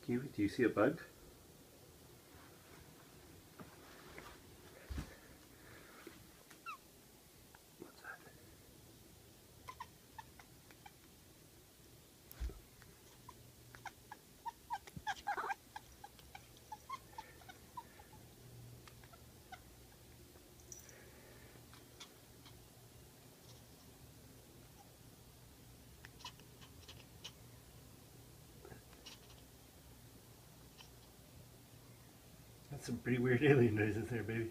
Kiwi, do you see a bug? What's that? That's some pretty weird alien noises there, baby.